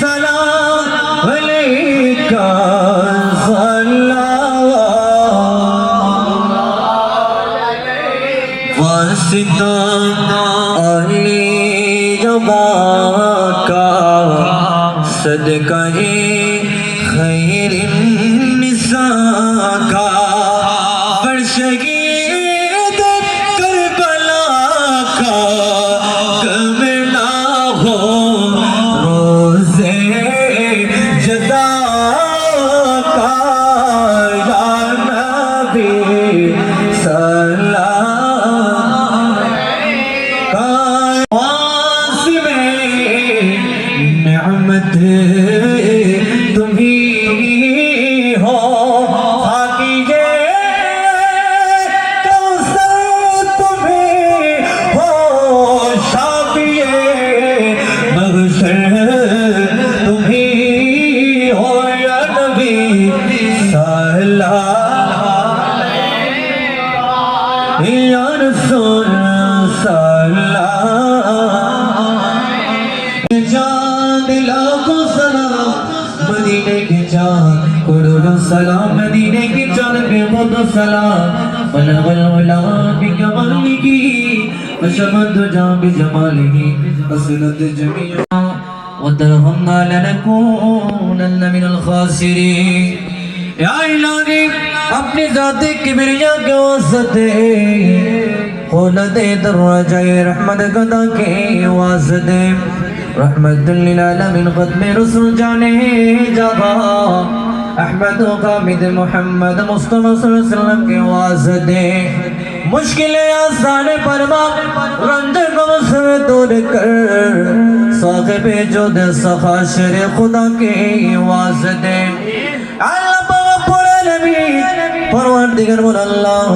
सलाम अलैका वासिता अली जबा का सदका खैर निसा का शहीद करबला का गम ना हो रोज़े जदा का या नबी सलाम का वासिमे नेमत तुम्ही हो या रसूल सलाम जान लाखों सलाम मदीने की जान करोड़ों सलाम मदीने की जान बेखुदा सलाम बलगल उला बिकमालिही वशमद जान बिजमालिही असलत जमीआ वतरहमना लनकूनन मिनल खासिरीन या इलाही अपनी ज़ाते किबरिया के वास्ते खुलदे दरवाज़े रहमत कदा के वास्ते रहमतुल लिल आलमीन ख़त्म रसूल जाने जगह अहमद हामिद मोहम्मद मुस्तफ़ा सल्लल्लाहु अलैहि वसल्लम के वास्ते मुश्किलें आसान फरमा रंज गम से दूर कर साहिब जुद सखा शेर खुदा के वास्ते परवरदिगार बोल আল্লাহ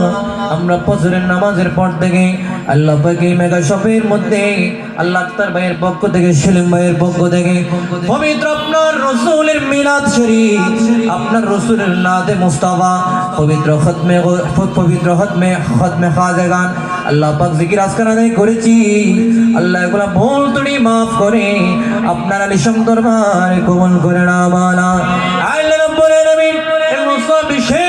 আমরা ফজরের নামাজের পর থেকে আল্লাহ পাকে মেগা শপের মধ্যে আল্লাহ আক্তার ভাইয়ের পক্ষ থেকে সেলিম ভাইয়ের পক্ষ থেকে পবিত্র আপনার রাসূলের মিলাদ শরীফ আপনার রাসূলের নাতে মুস্তাফা পবিত্র খতমে খাজাগান আল্লাহ পাক জিকির আজকার আদায় করেছি আল্লাহ এগুলা ভুল ত্রুটি maaf করে আপনার আলিশান দরবারে কবুল করে না মাওলানা আল্লাহ রাব্বুল আলামিন এর মুসাবিশে